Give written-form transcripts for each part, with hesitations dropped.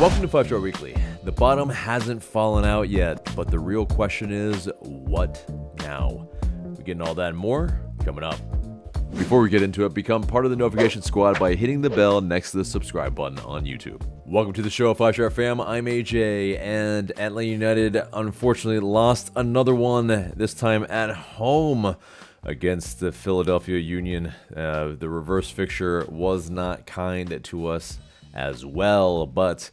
Welcome to 5 Star Weekly. The bottom hasn't fallen out yet, but the real question is, what now? We're getting all that and more coming up. Before we get into it, become part of the notification squad by hitting the bell next to the subscribe button on YouTube. Welcome to the show, 5 Star Fam. I'm AJ, and Atl Utd unfortunately lost another one, this time at home against the Philadelphia Union. The reverse fixture was not kind to us as well, but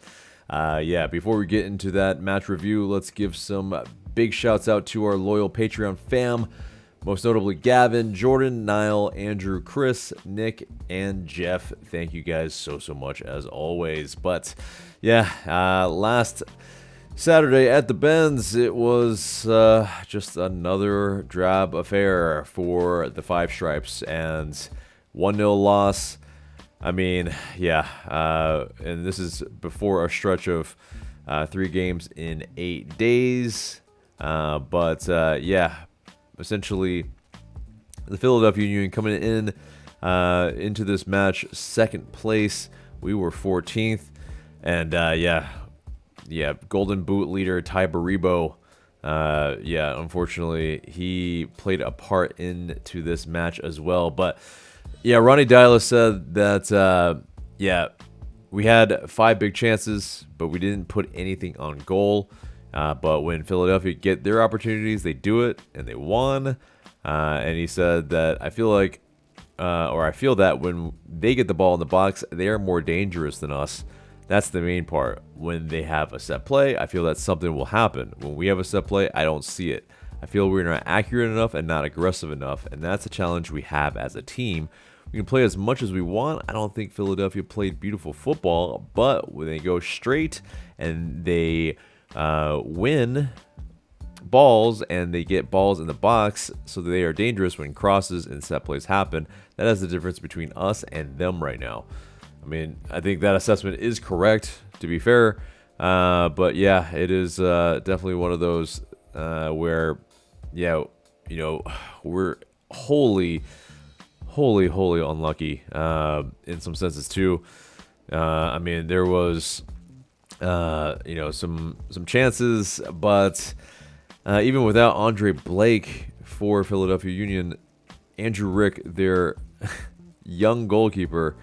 before we get into that match review, let's give some big shouts out to our loyal Patreon fam, most notably Gavin, Jordan, Niall, Andrew, Chris, Nick, and Jeff. Thank you guys so much as always. But last Saturday at the Benz, it was just another drab affair for the Five Stripes, and 1-0 loss. I mean, and this is before a stretch of 3 games in 8 days. Essentially, the Philadelphia Union coming in into this match second place. We were 14th, and Golden Boot leader Ty Baribo. Unfortunately, he played a part into this match as well. But Ronny Deila'S said that we had 5 big chances, but we didn't put anything on goal. But when Philadelphia get their opportunities, they do it, and they won. And he said that I feel that when they get the ball in the box, they are more dangerous than us. That's the main part. When they have a set play, I feel that something will happen. When we have a set play, I don't see it. I feel we're not accurate enough and not aggressive enough, and that's a challenge we have as a team. We can play as much as we want. I don't think Philadelphia played beautiful football, but when they go straight and they win balls and they get balls in the box, so they are dangerous when crosses and set plays happen. That is the difference between us and them right now. I mean, I think that assessment is correct, to be fair. It is definitely one of those where, we're wholly unlucky in some senses too. There was some chances, but even without Andre Blake for Philadelphia Union, Andrew Rick, their young goalkeeper,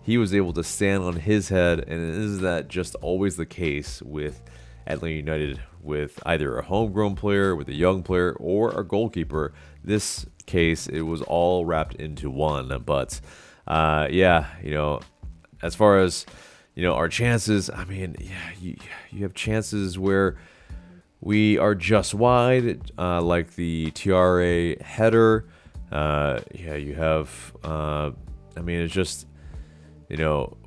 he was able to stand on his head. And is that just always the case with Atl Utd, with either a homegrown player, with a young player, or a goalkeeper? This case, it was all wrapped into one. But as far as our chances, you have chances where we are just wide, like the TRA header. You have, it's just,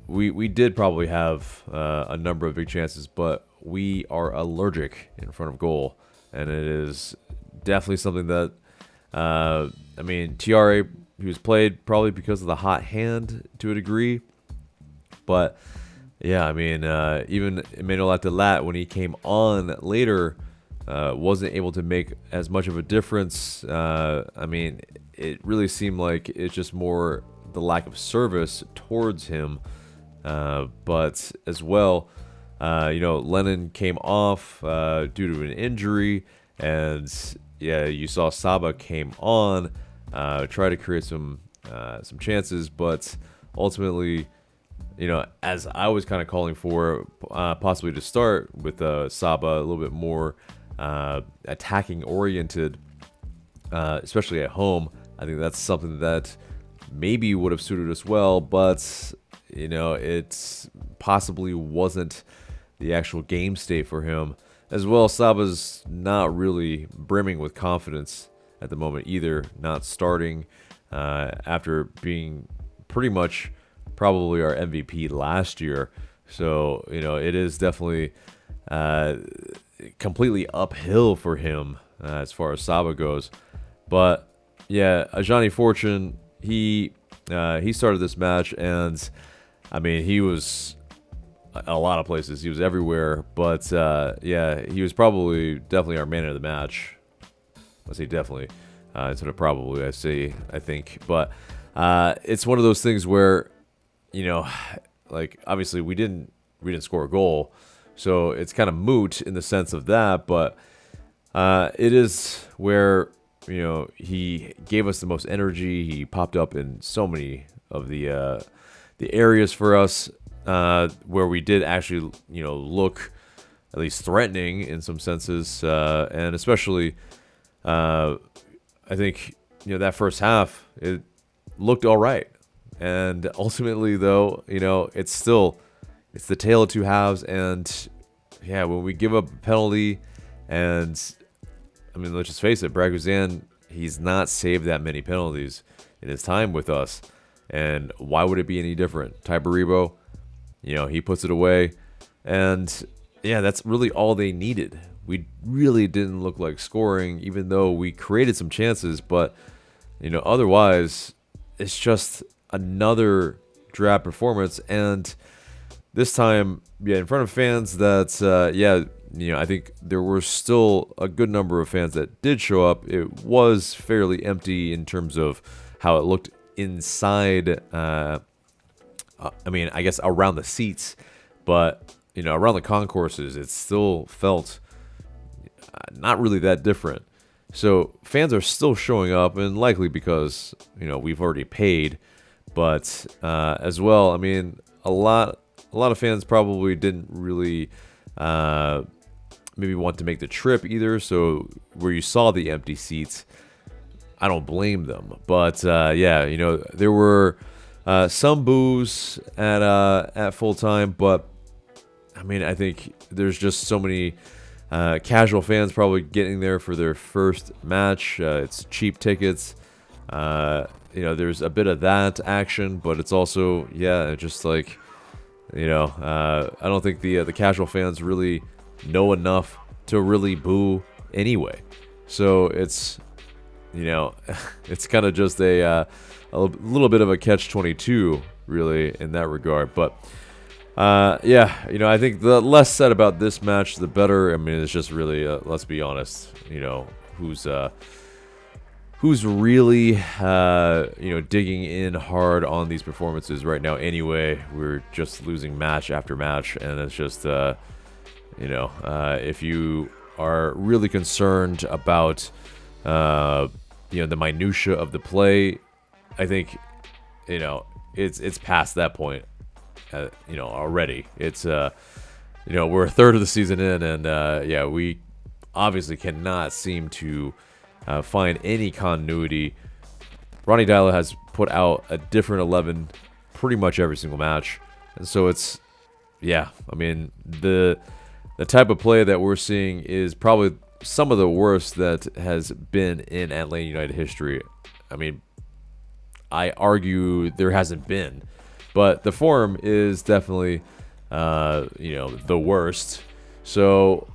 we did probably have a number of big chances, but we are allergic in front of goal. And it is definitely something that, TRA, he was played probably because of the hot hand to a degree. But even Emmanuel Atl, when he came on later, wasn't able to make as much of a difference. It really seemed like it's just more the lack of service towards him. But as well, Lennon came off due to an injury, and you saw Saba came on, try to create some chances, but ultimately, as I was kind of calling for, possibly to start with Saba a little bit more attacking oriented, especially at home. I think that's something that maybe would have suited us well, but it possibly wasn't the actual game state for him. As well, Saba's not really brimming with confidence at the moment either, not starting after being pretty much probably our MVP last year. So, it is definitely completely uphill for him as far as Saba goes. But Ajani Fortune, he started this match, and he was a lot of places. He was everywhere, but he was definitely our man of the match. I say definitely instead of probably. I think, but it's one of those things where obviously we didn't we didn't score a goal. So it's kind of moot in the sense of that, but it is where, he gave us the most energy. He popped up in so many of the areas for us where we did actually, look at least threatening in some senses, and especially, I think, that first half, it looked all right. And ultimately, though, it's the tale of two halves. And yeah, when we give up a penalty, and I mean, let's just face it, Braguzan, he's not saved that many penalties in his time with us. And why would it be any different? Ty Baribo, he puts it away. And yeah, that's really all they needed. We really didn't look like scoring, even though we created some chances. But, otherwise, it's just another drab performance. And this time, in front of fans that, I think there were still a good number of fans that did show up. It was fairly empty in terms of how it looked inside. I guess around the seats, but around the concourses, it still felt not really that different. So fans are still showing up, and likely because we've already paid, but as well, I mean, a lot of fans probably didn't really maybe want to make the trip either. So where you saw the empty seats, I don't blame them. But there were some boos at full time, but I mean, I think there's just so many casual fans probably getting there for their first match. It's cheap tickets. There's a bit of that action, but it's also just like I don't think the casual fans really know enough to really boo anyway. So it's it's kind of just a little bit of a catch-22 really in that regard. But I think the less said about this match, the better. I mean, it's just really let's be honest, who's really digging in hard on these performances right now anyway. We're just losing match after match, and it's just if you are really concerned about the minutia of the play, I think it's past that point. Already it's we're a third of the season in, and we obviously cannot seem to find any continuity. Ronny Deila'S has put out a different 11 pretty much every single match, and so it's I mean, the type of play that we're seeing is probably some of the worst that has been in Atlanta United history. I mean, I argue there hasn't been, but the form is definitely the worst. So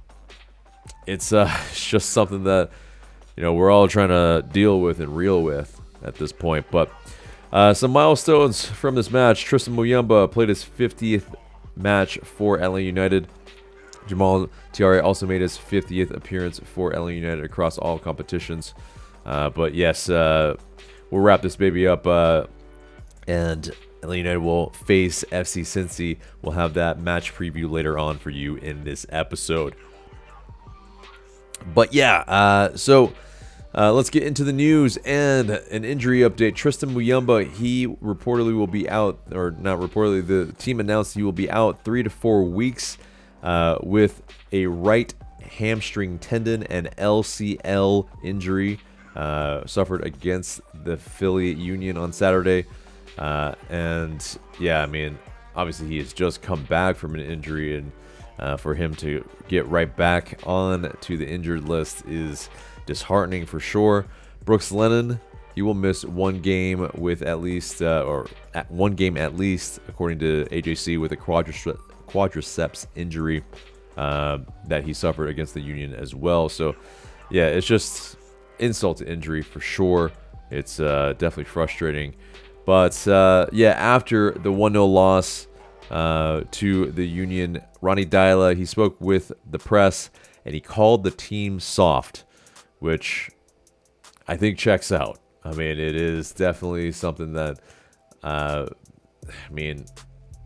it's just something that we're all trying to deal with and reel with at this point. But some milestones from this match: Tristan Muyamba played his 50th match for Atlanta United. Jamal Tiare also made his 50th appearance for Atlanta United across all competitions. But yes, we'll wrap this baby up, and Atlanta United will face FC Cincy. We'll have that match preview later on for you in this episode. But so let's get into the news and an injury update. Tristan Muyamba, he reportedly will be out, or not reportedly, the team announced he will be out 3 to 4 weeks with a right hamstring tendon and LCL injury suffered against the Philly Union on Saturday. I mean, obviously he has just come back from an injury, and for him to get right back on to the injured list is disheartening for sure. Brooks Lennon, he will miss one game with at least, one game at least, according to AJC, with a quadriceps injury that he suffered against the Union as well. So, it's just insult to injury for sure. It's definitely frustrating. But, after the 1-0 loss to the Union, Ronny Deila'S, he spoke with the press, and he called the team soft, which I think checks out. I mean, it is definitely something that,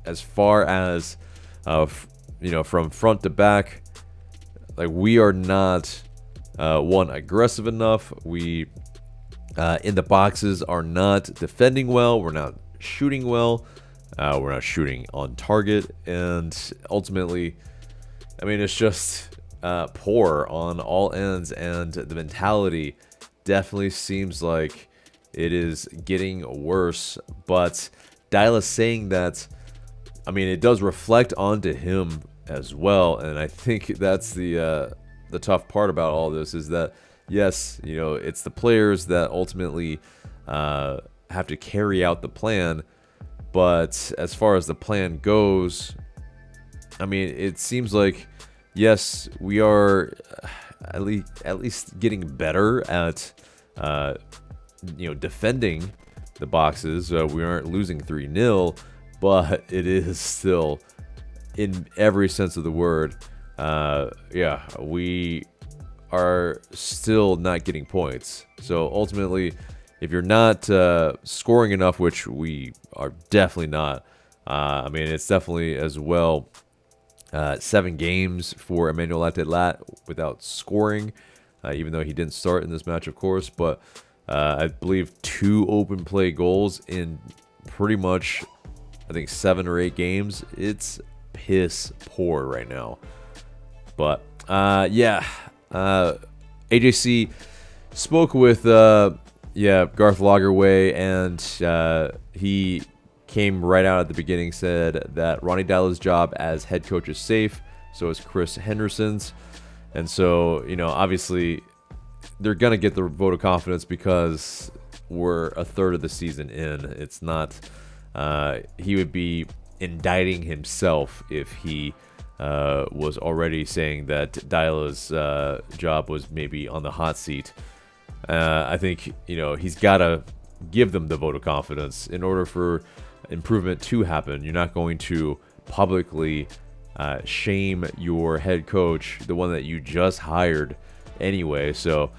as far as from front to back. Like, we are not aggressive enough. We in the boxes are not defending well. We're not shooting well. We're not shooting on target, and ultimately, I mean, it's just poor on all ends, and the mentality definitely seems like it is getting worse. But Deila'S saying that, I mean, it does reflect onto him as well, and I think that's the tough part about all this, is that yes, it's the players that ultimately have to carry out the plan. But as far as the plan goes, I mean, it seems like, yes, we are at least getting better at defending the boxes. We aren't losing 3-0, but it is still, in every sense of the word, we are still not getting points. So ultimately, if you're not scoring enough, which we are definitely not, I mean, it's definitely as well 7 games for Emmanuel Atl without scoring, even though he didn't start in this match, of course. But I believe 2 open play goals in pretty much, I think, 7 or 8 games. It's piss poor right now. But AJC spoke with Garth Lagerwey, and he came right out at the beginning, said that Ronny Deila'S' job as head coach is safe, so is Chris Henderson's. And so, obviously, they're going to get the vote of confidence because we're a third of the season in. It's not, he would be indicting himself if he was already saying that Deila'S' job was maybe on the hot seat. I think, he's got to give them the vote of confidence in order for improvement to happen. You're not going to publicly shame your head coach, the one that you just hired anyway. So,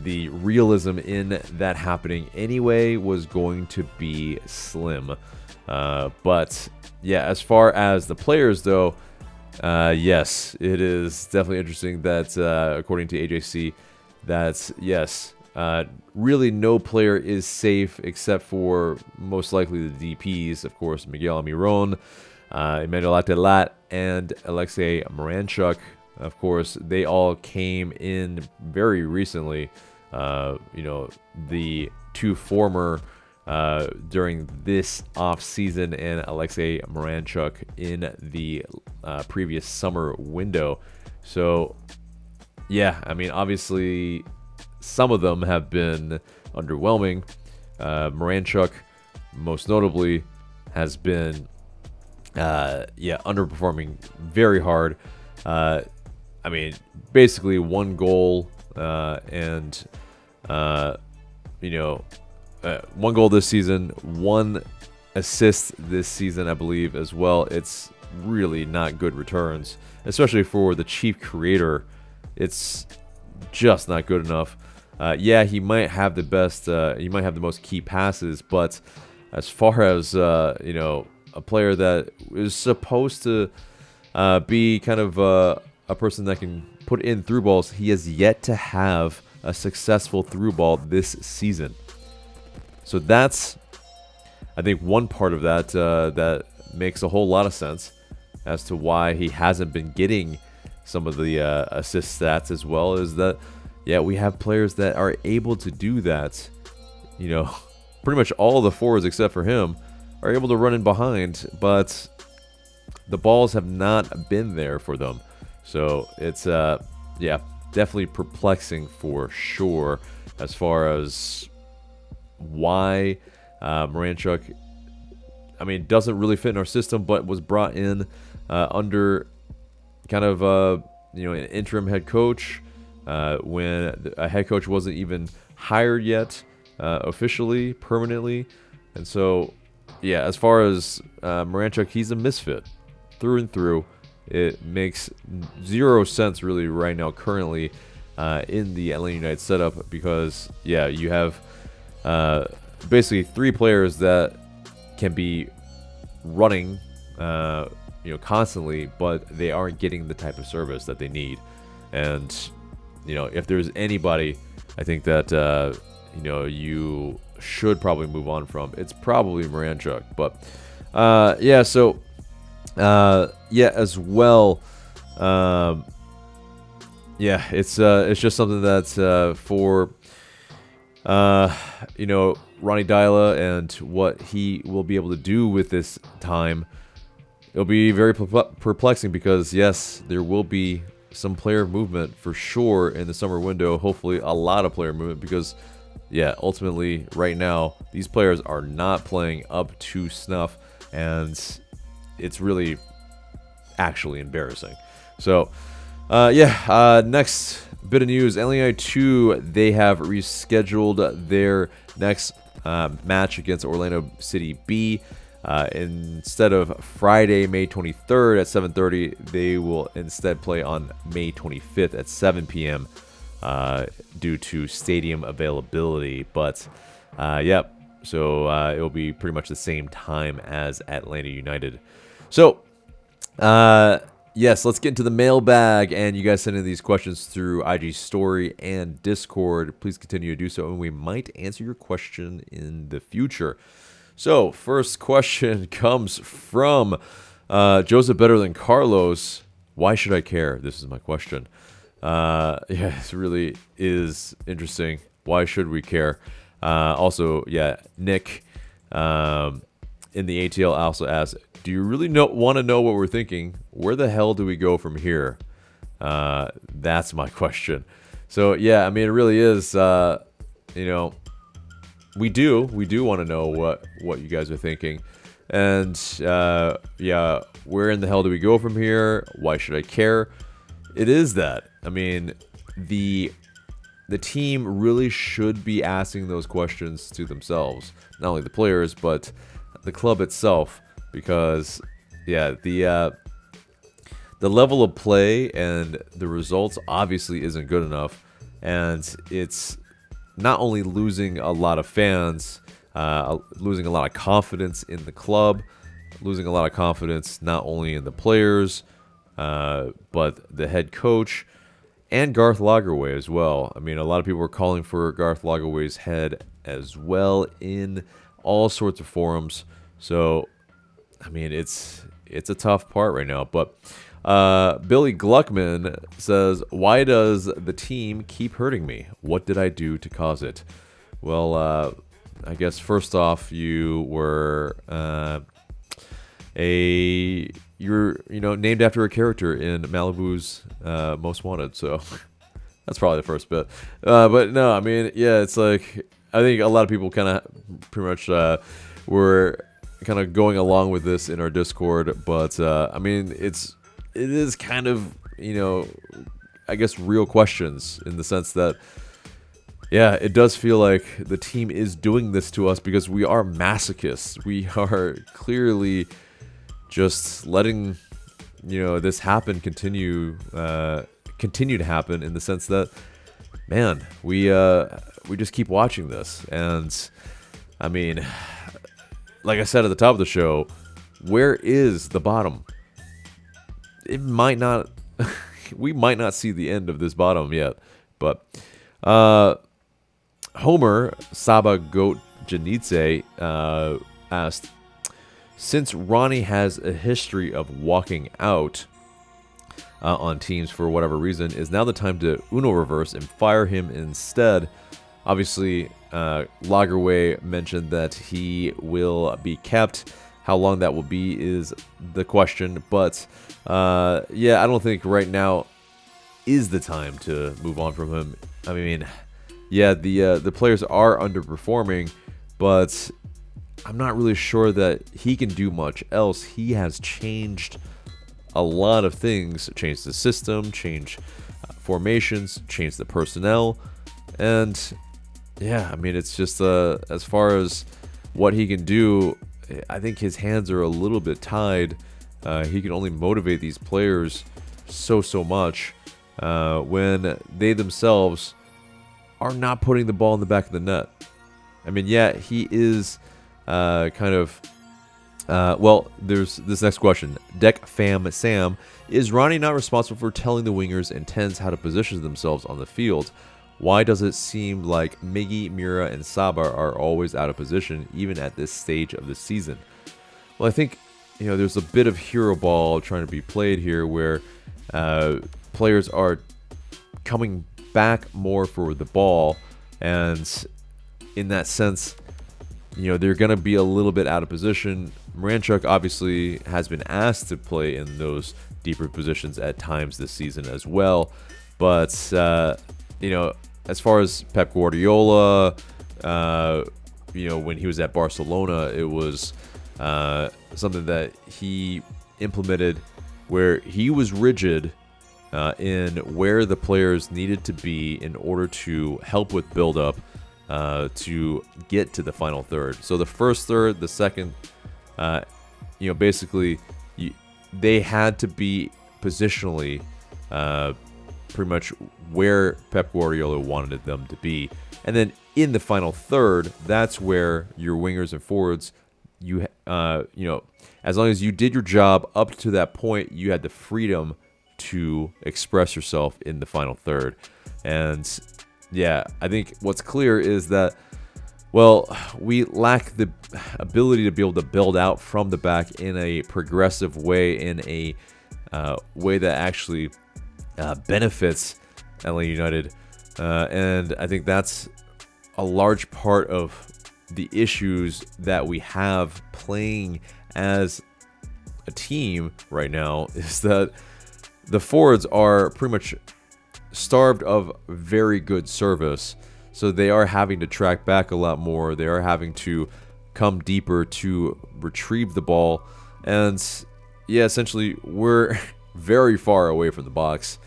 the realism in that happening anyway was going to be slim. But yeah, as far as the players though, yes, it is definitely interesting that according to AJC, that yes, really no player is safe except for most likely the DPs, of course, Miguel Almiron, Emmanuel Atl, and Alexei Moranchuk. Of course, they all came in very recently. The 2 former during this off season, and Alexei Moranchuk in the previous summer window. So yeah, I mean, obviously some of them have been underwhelming. Moranchuk, most notably, has been underperforming very hard. I mean, basically 1 goal and 1 goal this season, 1 assist this season, I believe, as well. It's really not good returns, especially for the chief creator. It's just not good enough. He might have the best, he might have the most key passes, but as far as a player that is supposed to be kind of a person that can put in through balls, he has yet to have a successful through ball this season. So that's, I think, one part of that that makes a whole lot of sense as to why he hasn't been getting some of the assist stats, as well as that, we have players that are able to do that. Pretty much all the forwards except for him are able to run in behind, but the balls have not been there for them. So it's definitely perplexing for sure as far as why Moranchuk, I mean, doesn't really fit in our system, but was brought in under kind of an interim head coach when a head coach wasn't even hired yet officially, permanently. And so, as far as Moranchuk, he's a misfit through and through. It makes 0 sense really right now currently in the Atlanta United setup, because you have basically 3 players that can be running constantly, but they aren't getting the type of service that they need. And if there's anybody, I think that you should probably move on from, it's probably Miranchuk. But as well. It's just something that's for Ronny Deila and what he will be able to do with this time. It'll be very perplexing because yes, there will be some player movement for sure in the summer window. Hopefully, a lot of player movement because ultimately, right now these players are not playing up to snuff, and it's really actually embarrassing. So. Next bit of news, Atl Utd, they have rescheduled their next match against Orlando City B. Instead of Friday, May 23rd at 7:30, they will instead play on May 25th at 7 p.m. Due to stadium availability. But, so it'll be pretty much the same time as Atlanta United. So, yes, let's get into the mailbag, and you guys send in these questions through IG Story and Discord. Please continue to do so, and we might answer your question in the future. So, first question comes from Joseph Better Than Carlos. Why should I care? This is my question. It really is interesting. Why should we care? Also, Nick in the ATL also asks, do you really want to know what we're thinking? Where the hell do we go from here? That's my question. So, it really is, we do want to know what you guys are thinking. And, where in the hell do we go from here? Why should I care? It is that. I mean, the team really should be asking those questions to themselves. Not only the players, but the club itself. Because, the level of play and the results obviously isn't good enough. And it's not only losing a lot of fans, losing a lot of confidence in the club, losing a lot of confidence not only in the players, but the head coach and Garth Lagerwey as well. I mean, a lot of people were calling for Garth Lagerwey's head as well in all sorts of forums. So, I mean, it's a tough part right now. But Billy Gluckman says, why does the team keep hurting me? What did I do to cause it? Well, I guess first off, you were named after a character in Malibu's Most Wanted. So that's probably the first bit. But no, I mean, it's like I think a lot of people kind of pretty much were kind of going along with this in our Discord, but I mean, it is kind of, I guess real questions in the sense that, it does feel like the team is doing this to us because we are masochists. We are clearly just letting, this happen, continue to happen in the sense that, man, we just keep watching this. And I mean, like I said at the top of the show, where is the bottom? It might not, we might not see the end of this bottom yet. But Homer Saba Goat Janitze asked, since Ronny has a history of walking out on teams for whatever reason, is now the time to Uno reverse and fire him instead? Obviously, Lagerwey mentioned that he will be kept. How long that will be is the question. But, I don't think right now is the time to move on from him. I mean, the players are underperforming, but I'm not really sure that he can do much else. He has changed a lot of things, changed the system, changed formations, changed the personnel, and I mean, it's just as far as what he can do, I think his hands are a little bit tied. He can only motivate these players so much when they themselves are not putting the ball in the back of the net. I mean, he is kind of Well, there's this next question. Deck Fam Sam, is Ronnie not responsible for telling the wingers and tens how to position themselves on the field? Why does it seem like Miggy, Mira, and Saba are always out of position, even at this stage of the season? Well, I think there's a bit of hero ball trying to be played here, where players are coming back more for the ball, and in that sense, they're going to be a little bit out of position. Moranchuk obviously has been asked to play in those deeper positions at times this season as well. But, as far as Pep Guardiola, when he was at Barcelona, it was something that he implemented where he was rigid in where the players needed to be in order to help with build-up to get to the final third. So the first third, the second, basically they had to be positionally pretty much where Pep Guardiola wanted them to be. And then in the final third, that's where your wingers and forwards, as long as you did your job up to that point, you had the freedom to express yourself in the final third. And yeah, I think what's clear is that, well, we lack the ability to be able to build out from the back in a progressive way, in a way that actually benefits Atl United. And I think that's a large part of the issues that we have playing as a team right now, is that the forwards are pretty much starved of very good service. So they are having to track back a lot more. They are having to come deeper to retrieve the ball. And yeah, essentially we're very far away from the box.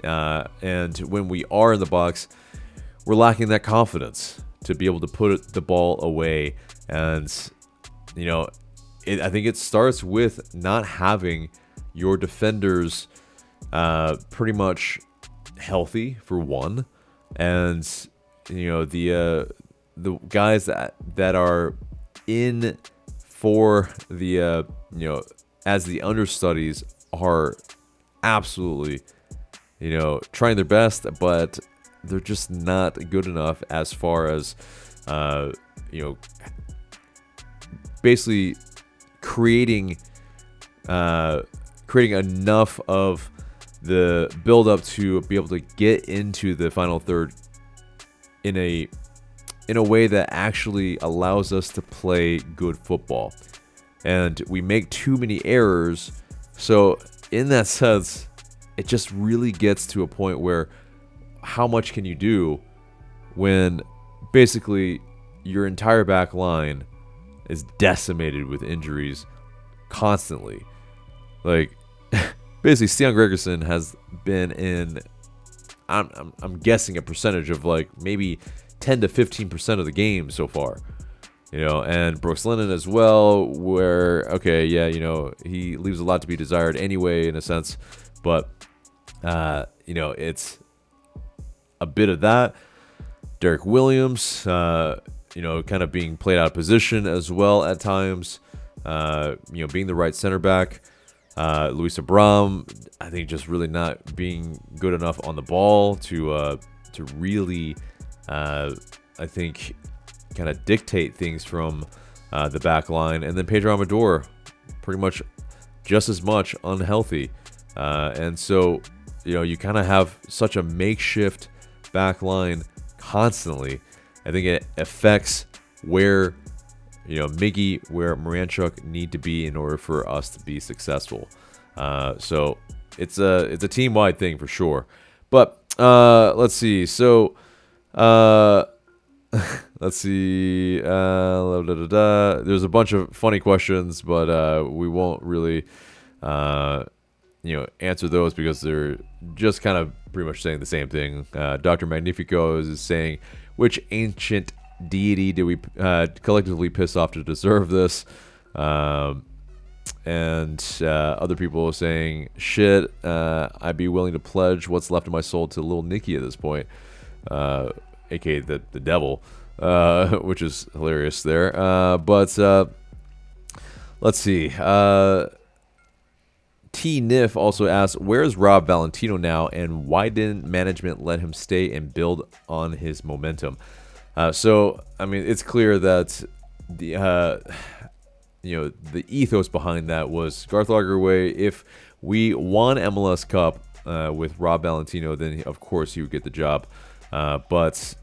And when we are in the box, we're lacking that confidence to be able to put the ball away. And, I think it starts with not having your defenders pretty much healthy, for one. And, the guys that are in for the, as the understudies are absolutely, trying their best, but they're just not good enough as far as, basically creating enough of the build up to be able to get into the final third in a way that actually allows us to play good football. And we make too many errors. So in that sense, it just really gets to a point where how much can you do when basically your entire back line is decimated with injuries constantly? Like, basically, Stian Gregerson has been in, I'm guessing, a percentage of like maybe 10 to 15% of the game so far. And Brooks Lennon as well, where, okay, yeah, he leaves a lot to be desired anyway, in a sense. But, it's a bit of that. Derek Williams, kind of being played out of position as well at times, being the right center back. Luis Abram, I think, just really not being good enough on the ball to really, I think, kind of dictate things from the back line. And then Pedro Amador, pretty much just as much unhealthy. And so, you kind of have such a makeshift back line constantly. I think it affects where Miggy, where Moranchuk need to be in order for us to be successful. So it's a team-wide thing for sure. But let's see. So let's see. There's a bunch of funny questions, but we won't really answer those because they're just kind of pretty much saying the same thing. Dr. Magnifico is saying, which ancient deity do we collectively piss off to deserve this? And other people are saying, shit, I'd be willing to pledge what's left of my soul to Lil Nicky at this point, aka the devil, which is hilarious there. But Let's see. T. Niff also asks, where's Rob Valentino now, and why didn't management let him stay and build on his momentum? So, I mean, it's clear that the the ethos behind that was Garth Lagerwey. If we won MLS Cup with Rob Valentino, then of course he would get the job. But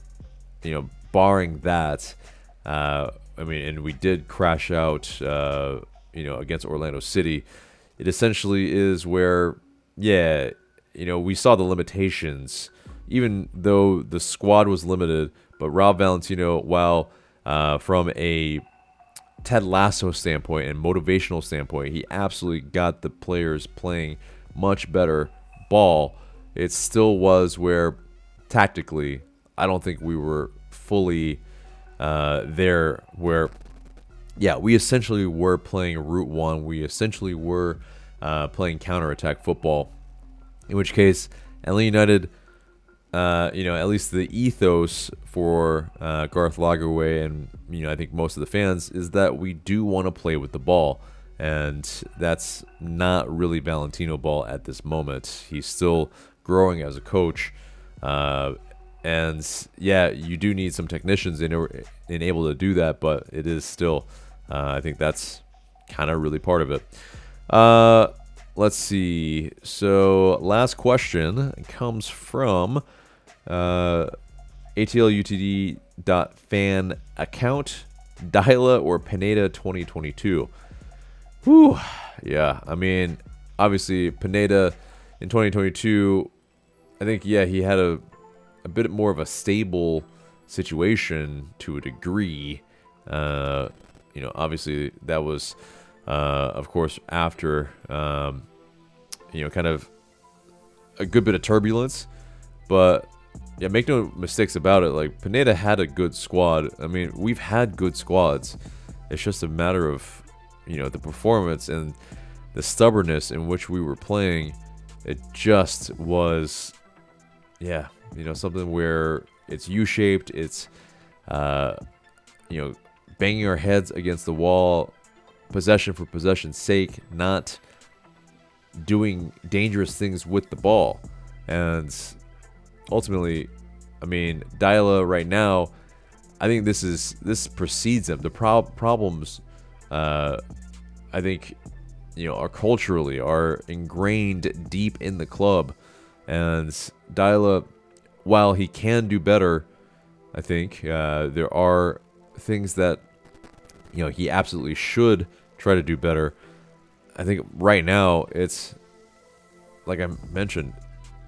barring that, I mean, and we did crash out, against Orlando City. It essentially is where, we saw the limitations, even though the squad was limited. But Rob Valentino, while from a Ted Lasso standpoint and motivational standpoint, he absolutely got the players playing much better ball. It still was where, tactically, I don't think we were fully there where, we essentially were playing Route 1. We essentially were playing counterattack football, in which case, Atlanta United, at least the ethos for Garth Lagerwey and, I think most of the fans is that we do want to play with the ball. And that's not really Valentino ball at this moment. He's still growing as a coach. And you do need some technicians in able to do that, but it is still, I think that's kind of really part of it. Let's see. So last question comes from Atl Utd.fan account, Deila or Pineda 2022. Whew. Yeah, I mean, obviously Pineda in 2022, I think, he had a bit more of a stable situation to a degree. Obviously that was, of course, after, kind of a good bit of turbulence. But, make no mistakes about it. Like, Pineda had a good squad. I mean, we've had good squads. It's just a matter of, the performance and the stubbornness in which we were playing. It just was, something where it's U-shaped. It's, banging our heads against the wall, possession for possession's sake, not doing dangerous things with the ball. And ultimately, I mean, Deila right now, I think this precedes him. The problems, I think, are culturally, are ingrained deep in the club. And Deila, while he can do better, I think there are things that he absolutely should try to do better. I think right now it's, like I mentioned,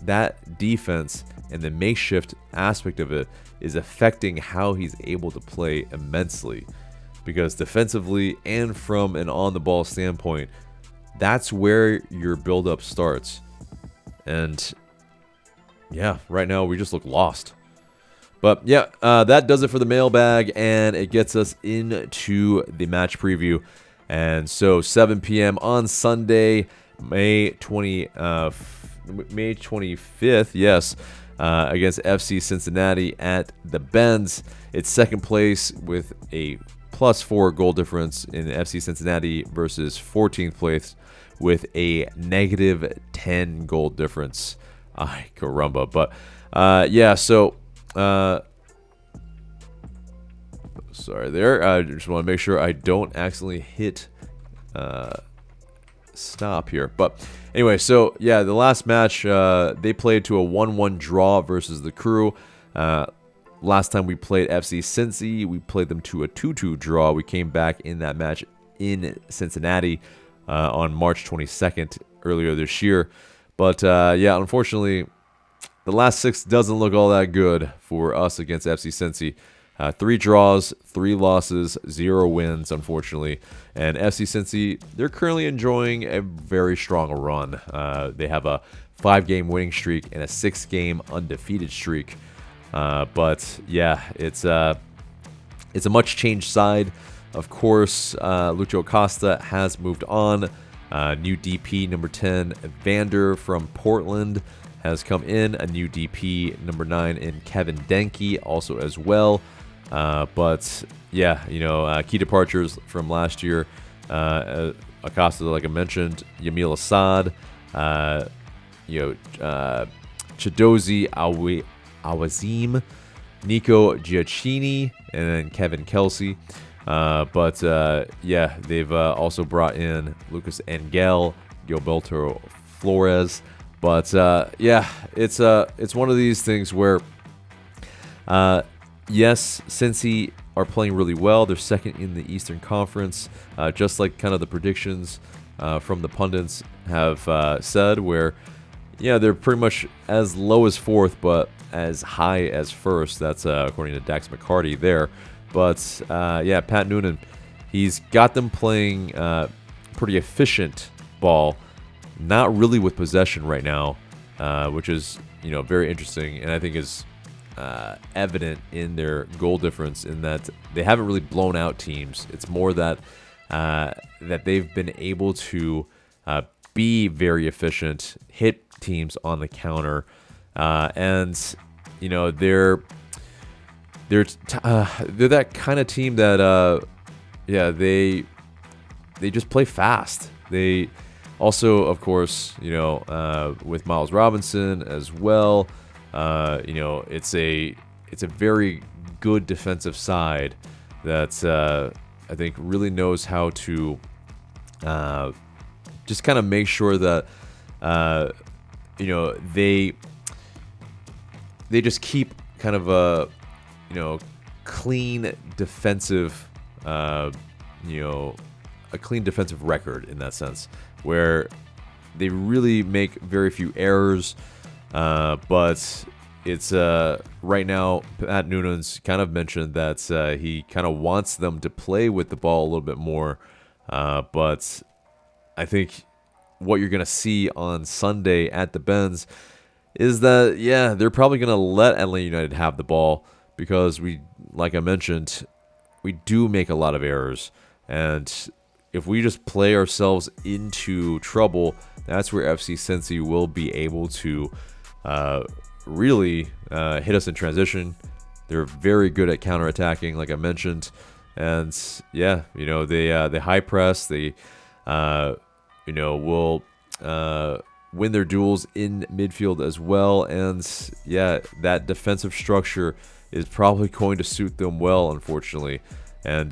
that defense and the makeshift aspect of it is affecting how he's able to play immensely. Because defensively and from an on-the-ball standpoint, that's where your build-up starts. And right now we just look lost. But that does it for the mailbag, and it gets us into the match preview. And so 7 p.m. on Sunday, May 25th, yes, against FC Cincinnati at the Benz. It's second place with a +4 goal difference in FC Cincinnati versus 14th place with a -10 goal difference. Ay, caramba. But so sorry there. I just want to make sure I don't accidentally hit stop here. But anyway, so the last match, they played to a 1-1 draw versus the Crew. Last time we played FC Cincy, we played them to a 2-2 draw. We came back in that match in Cincinnati on March 22nd earlier this year. But unfortunately, the last 6 doesn't look all that good for us against FC Cincy. 3 draws, 3 losses, 0 wins, unfortunately. And FC Cincy, they're currently enjoying a very strong run. They have a 5-game winning streak and a 6-game undefeated streak. But it's a much changed side. Of course, Lucho Costa has moved on. New DP number 10, Vander from Portland, has come in. A new DP number 9 in Kevin Denke also as well. Key departures from last year. Acosta, like I mentioned, Yamil Assad, Chidozie Awazim, Nico Giacchini, and then Kevin Kelsey. They've also brought in Lucas Angel, Gilberto Flores. But it's one of these things where, yes, Cincy are playing really well. They're second in the Eastern Conference, just like kind of the predictions from the pundits have said, where, they're pretty much as low as fourth, but as high as first. That's according to Dax McCarty there. But, Pat Noonan, he's got them playing pretty efficient ball, not really with possession right now, which is, very interesting, and I think is evident in their goal difference, in that they haven't really blown out teams. It's more that they've been able to be very efficient, hit teams on the counter, and they're that kind of team that they just play fast. They also, of course, with Miles Robinson as well. It's a very good defensive side that I think really knows how to just kind of make sure that they just keep kind of a clean defensive a clean defensive record, in that sense, where they really make very few errors. But it's right now, Pat Noonan's kind of mentioned that he kind of wants them to play with the ball a little bit more. But I think what you're going to see on Sunday at the Benz is that, they're probably going to let Atlanta United have the ball, because like I mentioned, we do make a lot of errors. And if we just play ourselves into trouble, that's where FC Cincy will be able to really hit us in transition. They're very good at counterattacking, like I mentioned, and they high press. They will win their duels in midfield as well, and that defensive structure is probably going to suit them well, unfortunately. And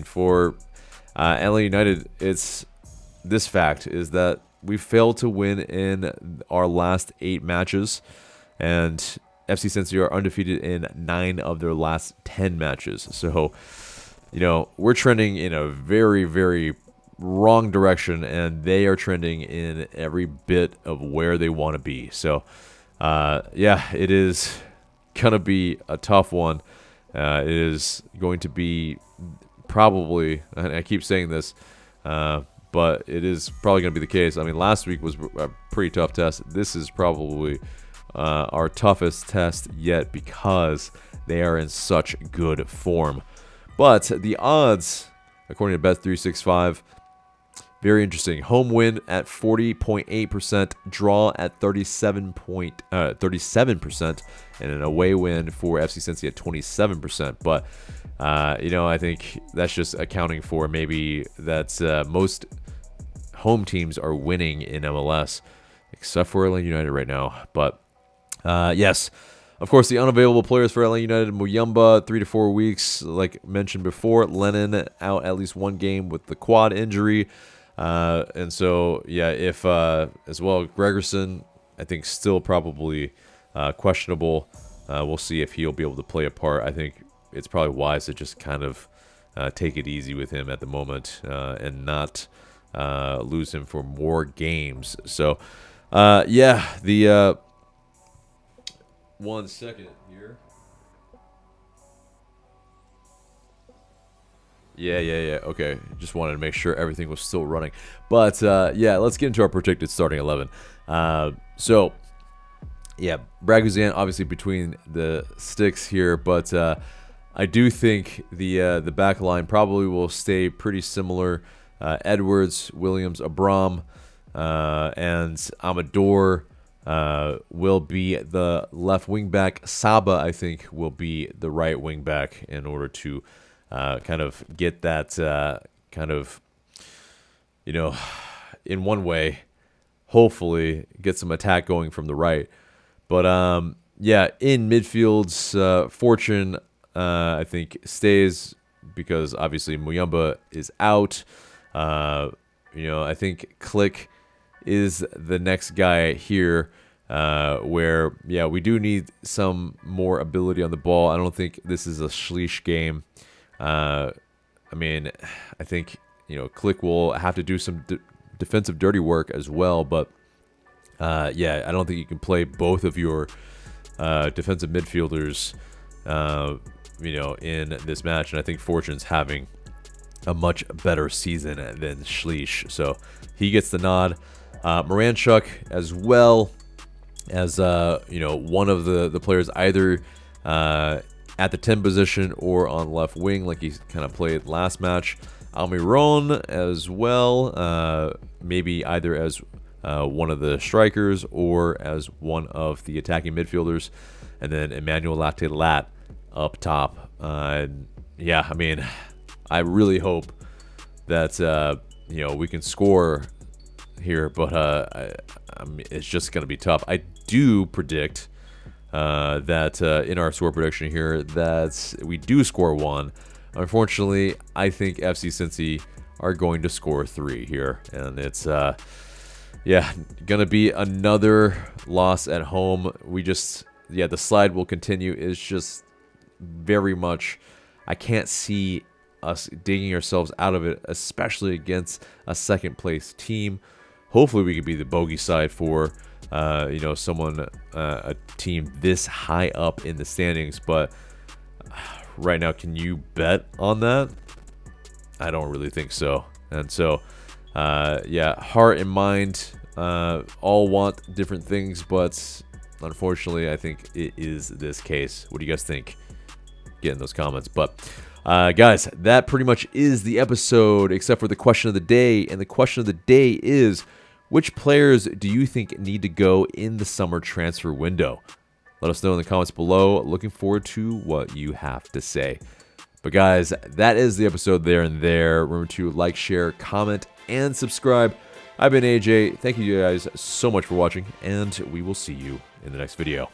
for LA United, it's this fact is that we failed to win in our last 8 matches, and FC Cincy are undefeated in 9 of their last 10 matches. So, we're trending in a very, very wrong direction, and they are trending in every bit of where they want to be. So, it is going to be a tough one. It is going to be probably, and I keep saying this, but it is probably going to be the case. I mean, last week was a pretty tough test. This is probably our toughest test yet, because they are in such good form. But the odds, according to Bet365, very interesting. Home win at 40.8%, draw at 37%, and an away win for FC Cincy at 27%. But I think that's just accounting for maybe that most home teams are winning in MLS, except for LA United right now. But yes, of course, the unavailable players for LA United: Muyumba, 3 to 4 weeks, like mentioned before. Lennon out at least 1 game with the quad injury. And so, if as well, Gregerson, I think still probably questionable. We'll see if he'll be able to play a part. I think it's probably wise to just kind of take it easy with him at the moment, and not lose him for more games. So, the 1 second here. Yeah. Okay. Just wanted to make sure everything was still running. But, let's get into our predicted starting 11. Braguzan obviously between the sticks here, but I do think the back line probably will stay pretty similar. Edwards, Williams, Abram, and Amador will be the left wing back. Saba, I think, will be the right wing back in order to kind of get that kind of, in one way, hopefully get some attack going from the right. But yeah, in midfield's Fortune, I think stays because obviously Muyumba is out. I think Click is the next guy here, where we do need some more ability on the ball. I don't think this is a Schleich game. I think Click will have to do some defensive dirty work as well, but I don't think you can play both of your defensive midfielders in this match, and I think Fortune's having a much better season than Schleich, so he gets the nod. Moranchuk as well as one of the players either at the 10 position or on left wing, like he kind of played last match. Almiron as well, maybe either as one of the strikers or as one of the attacking midfielders, and then Emmanuel Atl up top. I really hope that we can score here, but it's just going to be tough. I do predict that in our score prediction here that we do score 1. Unfortunately, I think FC Cincy are going to score 3 here, and it's going to be another loss at home. The slide will continue. It's just very much, I can't see us digging ourselves out of it, especially against a second place team. Hopefully we can be the bogey side for a team this high up in the standings, but right now, can you bet on that? I don't really think so. And so heart and mind all want different things, but unfortunately I think it is this case. What do you guys think? Get in those comments. But guys, that pretty much is the episode, except for the question of the day. And the question of the day is, which players do you think need to go in the summer transfer window? Let us know in the comments below. Looking forward to what you have to say. But guys, that is the episode there and there. Remember to like, share, comment, and subscribe. I've been AJ. Thank you guys so much for watching, and we will see you in the next video.